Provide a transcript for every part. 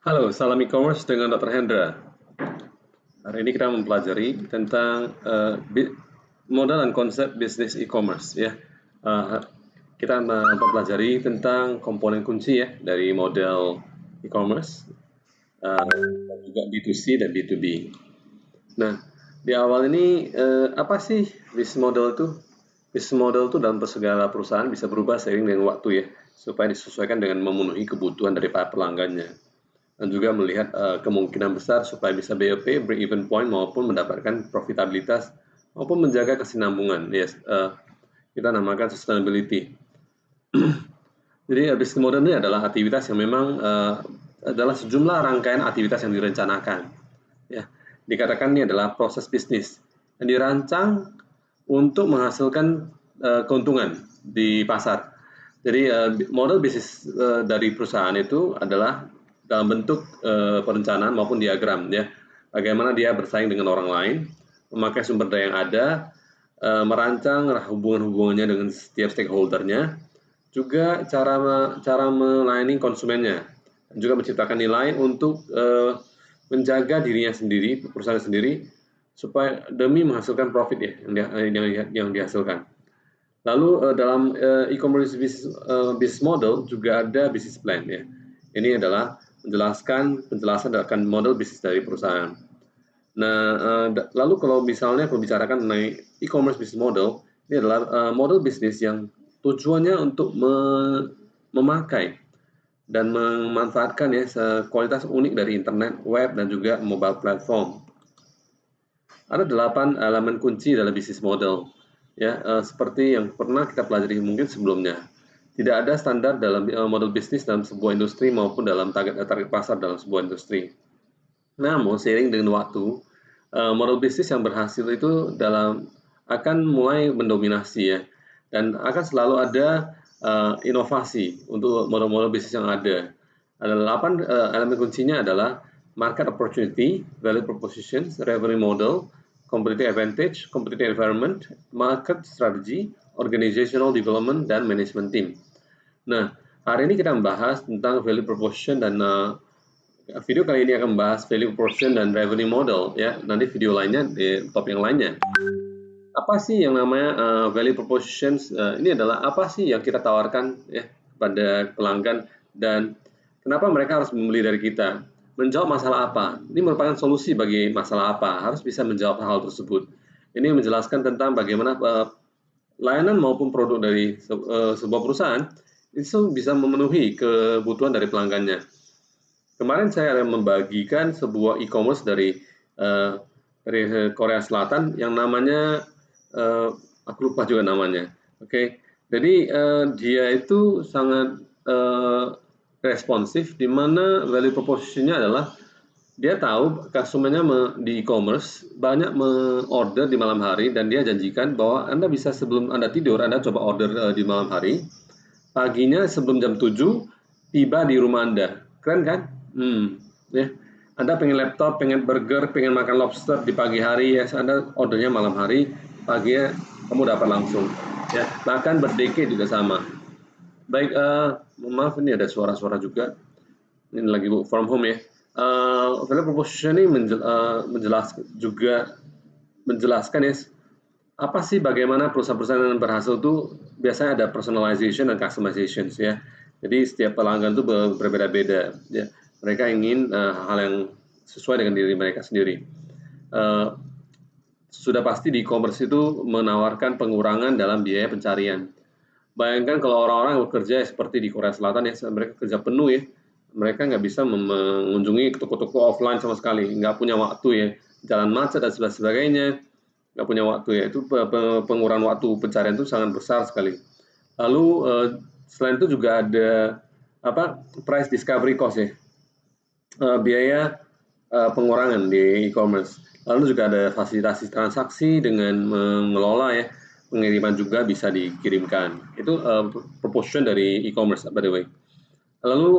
Halo, salam e-commerce dengan Dr. Hendra. Hari ini kita mempelajari tentang modal dan konsep bisnis e-commerce ya. Eh, kita mempelajari tentang komponen kunci ya dari model e-commerce dan juga B2C dan B2B. Nah, di awal ini apa sih bisnis model itu? Bisnis model itu dalam segala perusahaan bisa berubah seiring dengan waktu ya, supaya disesuaikan dengan memenuhi kebutuhan dari para pelanggannya dan juga melihat kemungkinan besar supaya bisa BEP break even point maupun mendapatkan profitabilitas maupun menjaga kesinambungan. Yes, kita namakan sustainability. Jadi bisnis model ini adalah aktivitas yang memang adalah sejumlah rangkaian aktivitas yang direncanakan. Ya, dikatakan ini adalah proses bisnis yang dirancang untuk menghasilkan keuntungan di pasar. Jadi model bisnis dari perusahaan itu adalah dalam bentuk perencanaan maupun diagram ya. Bagaimana dia bersaing dengan orang lain, memakai sumber daya yang ada, merancang hubungan-hubungannya dengan setiap stakeholdernya, juga cara melayani konsumennya, dan juga menciptakan nilai untuk menjaga dirinya sendiri, perusahaan sendiri, supaya demi menghasilkan profit ya yang dihasilkan. Lalu dalam e-commerce business model juga ada business plan ya. Ini adalah penjelasan akan model bisnis dari perusahaan. Nah, lalu kalau misalnya membicarakan mengenai e-commerce business model, ini adalah model bisnis yang tujuannya untuk memakai dan memanfaatkan ya kualitas unik dari internet, web, dan juga mobile platform. Ada 8 elemen kunci dalam bisnis model, ya seperti yang pernah kita pelajari mungkin sebelumnya. Tidak ada standar dalam model bisnis dalam sebuah industri maupun dalam target pasar dalam sebuah industri. Namun seiring dengan waktu, model bisnis yang berhasil itu akan mulai mendominasi ya, dan akan selalu ada inovasi untuk model-model bisnis yang ada. Ada 8 elemen kuncinya adalah market opportunity, value proposition, revenue model, competitive advantage, competitive environment, market strategy, organizational development, dan management team. Nah, hari ini kita membahas tentang value proposition dan video kali ini akan membahas value proposition dan revenue model ya. Nanti video lainnya di top yang lainnya. Apa sih yang namanya value proposition? Ini adalah apa sih yang kita tawarkan ya pada pelanggan dan kenapa mereka harus membeli dari kita? Menjawab masalah apa? Ini merupakan solusi bagi masalah apa? Harus bisa menjawab hal tersebut. Ini menjelaskan tentang bagaimana layanan maupun produk dari sebuah perusahaan itu bisa memenuhi kebutuhan dari pelanggannya. Kemarin saya membagikan sebuah e-commerce dari Korea Selatan yang namanya aku lupa juga namanya. Oke, jadi dia itu sangat responsif, di mana value proposition-nya adalah dia tahu konsumennya di e-commerce banyak order di malam hari dan dia janjikan bahwa Anda bisa sebelum Anda tidur, Anda coba order di malam hari, paginya sebelum jam 7 tiba di rumah Anda. Keren kan? Ya. Anda pengen laptop, pengen burger, pengen makan lobster di pagi hari, ya Anda ordernya malam hari, paginya kamu dapat langsung. Ya, bahkan berdeke juga sama. Baik, maaf ini ada suara-suara juga. Ini lagi work from home ya. Value proposition ini menjelaskan ya apa sih bagaimana perusahaan-perusahaan yang berhasil itu biasanya ada personalization dan customization ya. Jadi setiap pelanggan itu berbeda-beda ya. Mereka ingin hal yang sesuai dengan diri mereka sendiri. Sudah pasti di e-commerce itu menawarkan pengurangan dalam biaya pencarian. Bayangkan kalau orang-orang bekerja seperti di Korea Selatan ya, mereka kerja penuh ya, mereka nggak bisa mengunjungi toko-toko offline sama sekali, nggak punya waktu ya, jalan macet dan sebagainya, nggak punya waktu ya, itu pengurangan waktu pencarian itu sangat besar sekali. Lalu selain itu juga ada price discovery cost ya, biaya pengurangan di e-commerce. Lalu juga ada fasilitasi transaksi dengan mengelola ya, pengiriman juga bisa dikirimkan. Itu proportion dari e-commerce by the way. Lalu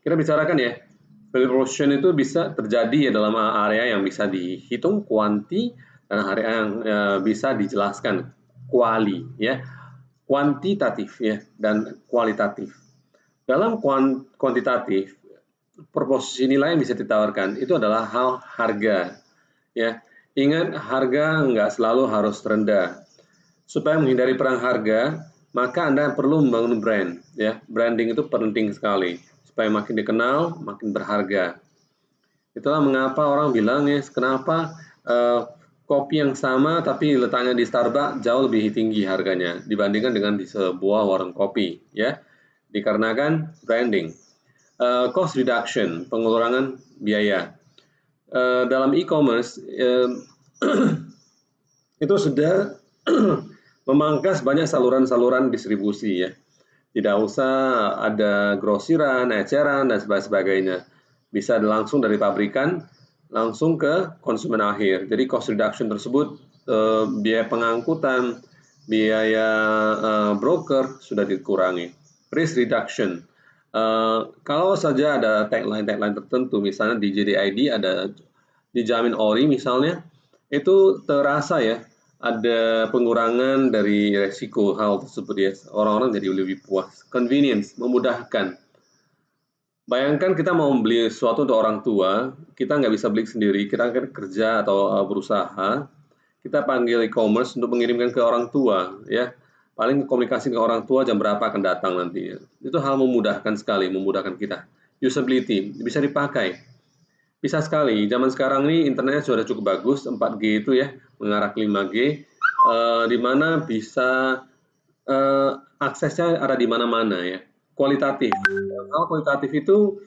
kita bicarakan ya, value proposition itu bisa terjadi ya dalam area yang bisa dihitung kuanti dan area yang bisa dijelaskan kuali ya, kuantitatif ya dan kualitatif. Dalam kuantitatif proposisi nilai yang bisa ditawarkan itu adalah hal harga. Ya, ingat harga nggak selalu harus rendah. Supaya menghindari perang harga, maka Anda perlu membangun brand. Ya, branding itu penting sekali supaya makin dikenal, makin berharga. Itulah mengapa orang bilang ya, kenapa kopi yang sama tapi letaknya di Starbucks jauh lebih tinggi harganya dibandingkan dengan di sebuah warung kopi, ya. Dikarenakan branding. Cost reduction, pengurangan biaya. Dalam e-commerce itu sudah memangkas banyak saluran-saluran distribusi, ya. Tidak usah ada grosiran, eceran, dan sebagainya. Bisa langsung dari pabrikan, langsung ke konsumen akhir. Jadi cost reduction tersebut, biaya pengangkutan, biaya broker sudah dikurangi. Risk reduction. Kalau saja ada tagline tertentu, misalnya di JDID ada dijamin ori misalnya, itu terasa ya, ada pengurangan dari resiko hal tersebut ya. Orang-orang jadi lebih puas. Convenience, memudahkan. Bayangkan kita mau beli sesuatu untuk orang tua, kita nggak bisa beli sendiri, kita akan kerja atau berusaha, kita panggil e-commerce untuk mengirimkan ke orang tua, ya. Paling komunikasi ke orang tua jam berapa akan datang nanti. Itu hal memudahkan sekali, memudahkan kita. Usability, bisa dipakai. Bisa sekali, zaman sekarang ini internetnya sudah cukup bagus, 4G itu ya, mengarah ke 5G, di mana bisa aksesnya ada di mana-mana ya. Kualitatif. Hal kualitatif itu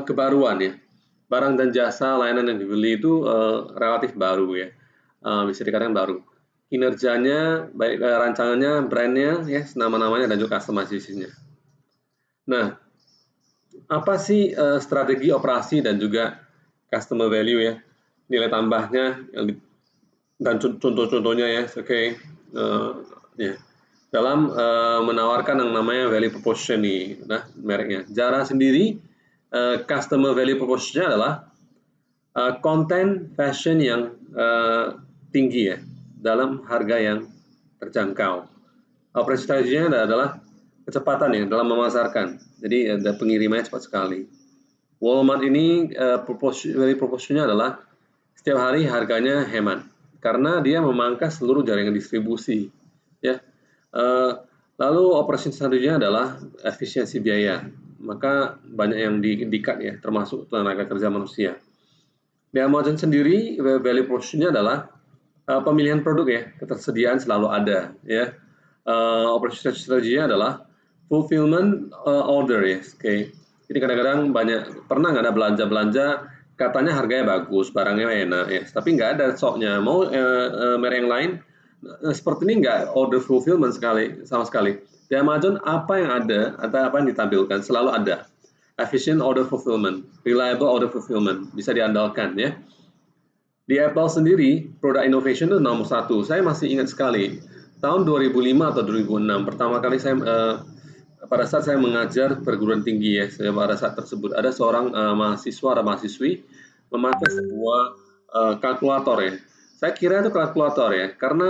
kebaruan ya. Barang dan jasa layanan yang dibeli itu relatif baru ya. Bisa dikatakan baru. Kinerjanya, baik rancangannya, brandnya, ya, nama-namanya dan juga customization-nya. Nah, apa sih strategi operasi dan juga customer value ya, nilai tambahnya dan contoh-contohnya ya, oke, ya. Dalam menawarkan yang namanya value proposition nih, nah mereknya. Zara sendiri customer value proposition-nya adalah konten fashion yang tinggi ya, dalam harga yang terjangkau. Operasi strateginya adalah kecepatan ya dalam memasarkan. Jadi ada pengirimannya cepat sekali. Walmart ini value proposition-nya adalah setiap hari harganya hemat karena dia memangkas seluruh jaringan distribusi. Ya, lalu operasi strateginya adalah efisiensi biaya. Maka banyak yang di-cut ya, termasuk tenaga kerja manusia. Di Amazon sendiri value proposition-nya adalah pemilihan produk ya, ketersediaan selalu ada ya. Operasi strateginya adalah fulfillment order ya, oke. Jadi kadang-kadang pernah nggak ada belanja katanya harganya bagus, barangnya enak ya, tapi nggak ada stoknya. Mau merek yang lain seperti ini nggak order fulfillment sama sekali. Di Amazon apa yang ada atau apa yang ditampilkan selalu ada. Efficient order fulfillment, reliable order fulfillment, bisa diandalkan ya. Di Apple sendiri, product innovation itu nomor 1. Saya masih ingat sekali, tahun 2005 atau 2006, pertama kali pada saat saya mengajar perguruan tinggi ya, pada saat tersebut ada seorang mahasiswa atau mahasiswi memakai sebuah kalkulator ya. Saya kira itu kalkulator ya, karena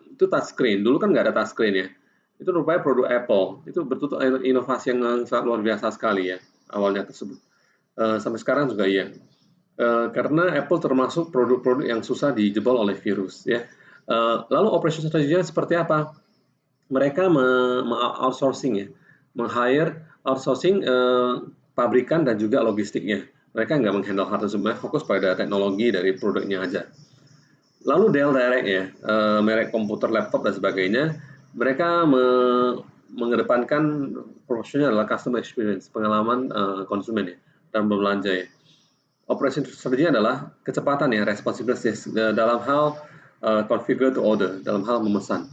itu touchscreen. Dulu kan nggak ada touchscreen ya. Itu rupanya produk Apple. Itu betul inovasi yang sangat luar biasa sekali ya awalnya tersebut. Sampai sekarang juga iya. Karena Apple termasuk produk-produk yang susah dijebol oleh virus ya. Lalu operasi strateginya seperti apa? Mereka outsourcing ya, meng-hire outsourcing pabrikan dan juga logistiknya. Mereka nggak menghandle hal tersebut, fokus pada teknologi dari produknya aja. Lalu Dell Direct ya, merek komputer, laptop dan sebagainya, mereka mengedepankan profesinya adalah customer experience, pengalaman konsumen ya, dan berbelanja ya. Operation strateginya adalah kecepatan ya, responsiveness dalam hal configure to order, dalam hal memesan.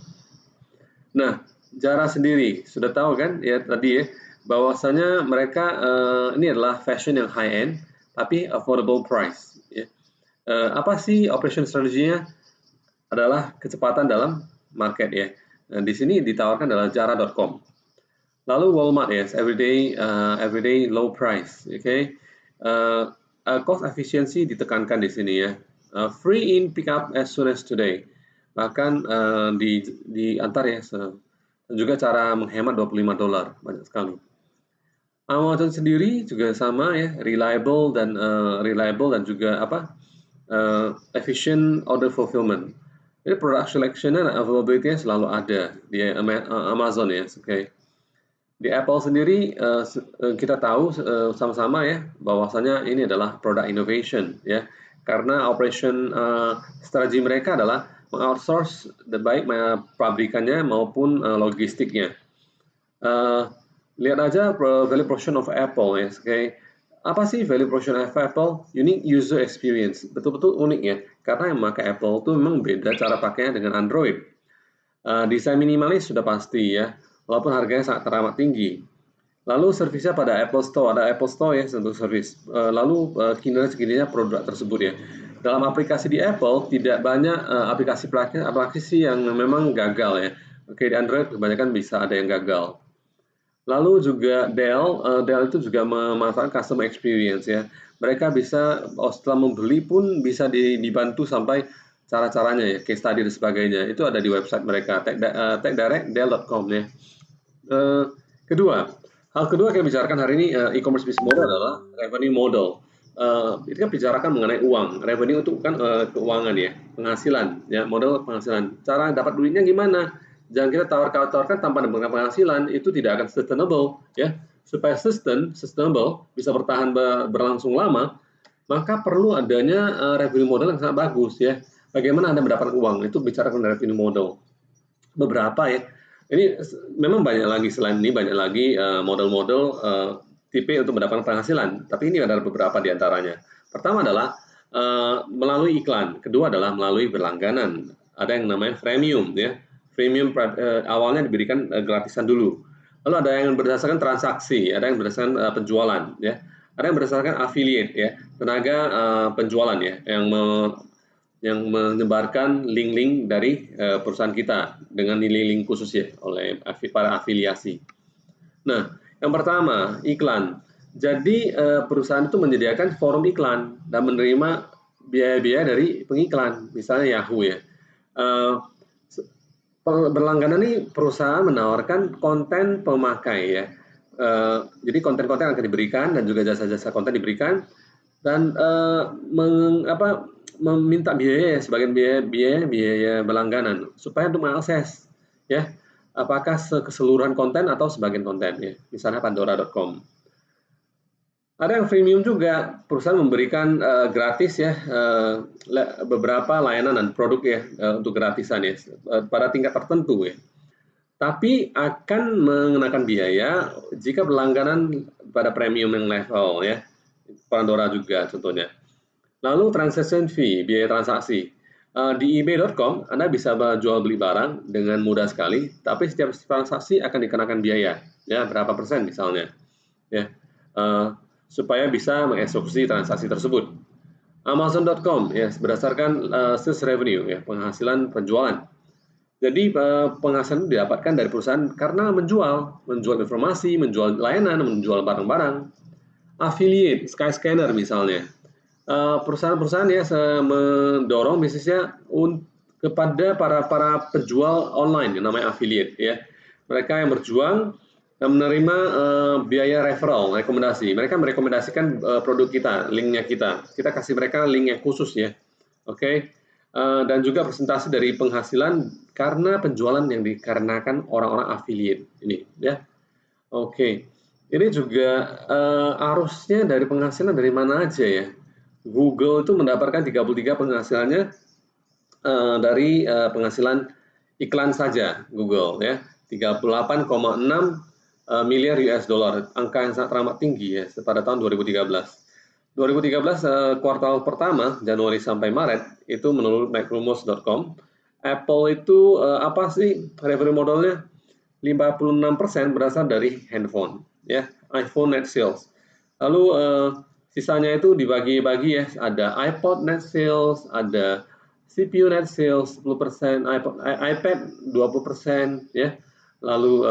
Nah, Zara sendiri sudah tahu kan ya tadi ya, bahwasanya mereka ini adalah fashion yang high end tapi affordable price ya. Apa sih operation strateginya? Adalah kecepatan dalam market ya. Nah, di sini ditawarkan adalah Zara.com. Lalu Walmart ya, everyday low price, oke. Okay? Cost efficiency ditekankan di sini ya. Free in pick up as soon as today. Bahkan diantar ya. Dan juga cara menghemat $25, banyak sekali. Amazon sendiri juga sama ya, reliable dan juga efficient order fulfillment. Jadi product selection dan availability-nya selalu ada di Amazon ya. Oke. Di Apple sendiri kita tahu sama-sama ya bahwasanya ini adalah product innovation ya. Karena operation strategi mereka adalah mengoutsource baik pabrikannya maupun logistiknya. Lihat aja value proposition of Apple ya. Kayak apa sih value proposition of Apple? Unique user experience. Betul-betul unik ya. Karena yang pakai Apple itu memang beda cara pakainya dengan Android. Desain minimalis sudah pasti ya, walaupun harganya sangat teramat tinggi. Lalu servisnya pada Apple Store, ada Apple Store ya untuk servis. Lalu kinerja produk tersebut ya. Dalam aplikasi di Apple tidak banyak aplikasi yang memang gagal ya. Oke, di Android kebanyakan bisa ada yang gagal. Lalu juga Dell itu juga memanfaatkan customer experience ya. Mereka bisa setelah membeli pun bisa dibantu sampai cara-caranya ya, case study dan sebagainya. Itu ada di website mereka, techdirect.dell.com ya. Hal kedua yang bicarakan hari ini e-commerce business model adalah revenue model. Itu kan bicarakan mengenai uang. Revenue itu kan keuangan ya, penghasilan ya, model penghasilan. Cara dapat duitnya gimana? Jangan kita tawarkan tanpa memberikan penghasilan, itu tidak akan sustainable ya. Supaya sustainable bisa bertahan berlangsung lama, maka perlu adanya revenue model yang sangat bagus ya. Bagaimana Anda mendapatkan uang? Itu bicarakan revenue model. Beberapa ya. Ini memang banyak lagi selain ini banyak lagi model-model tipe untuk mendapatkan penghasilan. Tapi ini adalah beberapa di antaranya. Pertama adalah melalui iklan. Kedua adalah melalui berlangganan. Ada yang namanya freemium ya. Freemium awalnya diberikan gratisan dulu. Lalu ada yang berdasarkan transaksi, ada yang berdasarkan penjualan ya. Ada yang berdasarkan affiliate ya, tenaga penjualan ya yang menyebarkan link-link dari perusahaan kita dengan nilai link khusus ya oleh para afiliasi. Nah, yang pertama iklan. Jadi perusahaan itu menyediakan forum iklan dan menerima biaya-biaya dari pengiklan, misalnya Yahoo ya. Berlangganan ini perusahaan menawarkan konten pemakai ya. Jadi konten-konten akan diberikan dan juga jasa-jasa konten diberikan dan meminta biaya sebagian biaya berlangganan supaya untuk mengakses ya apakah keseluruhan konten atau sebagian konten ya, misalnya pandora.com. Ada yang freemium juga, perusahaan memberikan gratis ya beberapa layanan dan produk ya untuk gratisan ya pada tingkat tertentu ya. Tapi akan mengenakan biaya jika berlangganan pada premium yang level ya. Pandora juga contohnya. Lalu transaction fee, biaya transaksi. Di ebay.com Anda bisa jual beli barang dengan mudah sekali, tapi setiap transaksi akan dikenakan biaya, ya berapa persen misalnya, ya supaya bisa mengeksekusi transaksi tersebut. Amazon.com ya berdasarkan sales revenue ya penghasilan penjualan. Jadi penghasilan didapatkan dari perusahaan karena menjual informasi, menjual layanan, menjual barang-barang. Affiliate, Skyscanner misalnya. Perusahaan-perusahaan ya mendorong bisnisnya kepada para penjual online yang namanya affiliate ya. Mereka yang berjuang menerima biaya referral, rekomendasi. Mereka merekomendasikan produk kita, linknya kita. Kita kasih mereka link yang khusus ya. Oke. Dan juga presentasi dari penghasilan karena penjualan yang dikarenakan orang-orang affiliate ini ya. Oke. Ini juga arusnya dari penghasilan dari mana aja ya. Google itu mendapatkan 33 penghasilannya dari penghasilan iklan saja Google ya 38,6 miliar US dollar, angka yang sangat teramat tinggi ya pada tahun 2013. 2013 kuartal pertama Januari sampai Maret itu menurut McRumors.com Apple itu apa sih revenue modelnya 56% berasal dari handphone ya iPhone net sales. Lalu sisanya itu dibagi-bagi ya, ada iPod net sales, ada CPU net sales 10%, iPad 20% ya. Lalu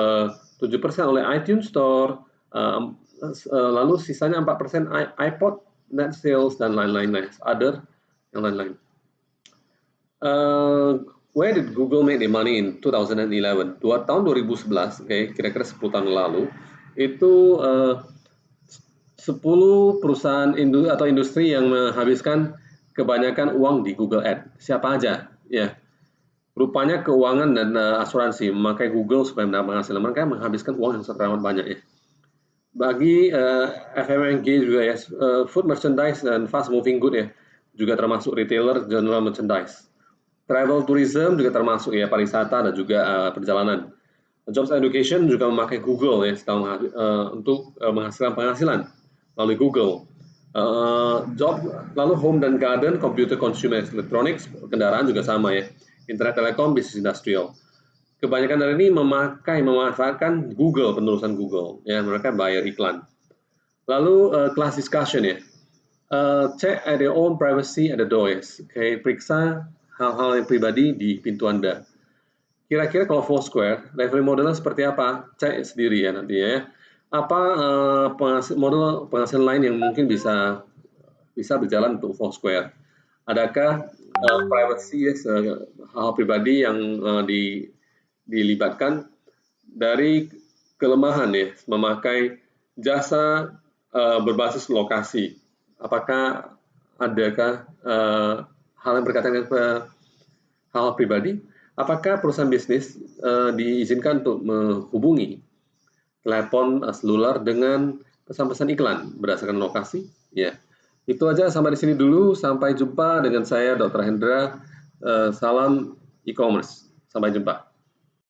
7% oleh iTunes Store, lalu sisanya 4% iPod net sales dan lain-lain, other yang lain-lain. Where did Google make the money in 2011? Tahun 2011, kira-kira 10 tahun lalu, itu 10 perusahaan atau industri yang menghabiskan kebanyakan uang di Google Ads. Siapa aja? Ya, rupanya keuangan dan asuransi memakai Google supaya mendapat penghasilan. Mereka menghabiskan uang yang sangat banyak ya. Bagi FMNG juga ya, food merchandise dan fast moving good ya, juga termasuk retailer, general merchandise. Travel tourism juga termasuk ya, pariwisata dan juga perjalanan. Jobs education juga memakai Google ya untuk menghasilkan penghasilan melalui Google. Job lalu home dan garden, computer, consumer electronics, kendaraan juga sama ya. Internet, telekom, bisnis industrial. Kebanyakan dari ini memanfaatkan Google, penelusuran Google ya, mereka bayar iklan. Lalu class discussion ya. Check at your own privacy at the door ya. Kayak periksa hal-hal yang pribadi di pintu Anda. Kira-kira kalau Foursquare, revenue modelnya seperti apa? Cek sendiri ya nanti ya. Apa model penghasilan lain yang mungkin bisa berjalan untuk Foursquare? Adakah privacy hal pribadi yang dilibatkan dari kelemahan ya, memakai jasa berbasis lokasi? Apakah adakah hal yang berkaitan dengan hal pribadi? Apakah perusahaan bisnis diizinkan untuk menghubungi telepon seluler dengan pesan-pesan iklan berdasarkan lokasi? Ya, itu aja sampai di sini dulu. Sampai jumpa dengan saya, Dr. Hendra. Salam e-commerce. Sampai jumpa.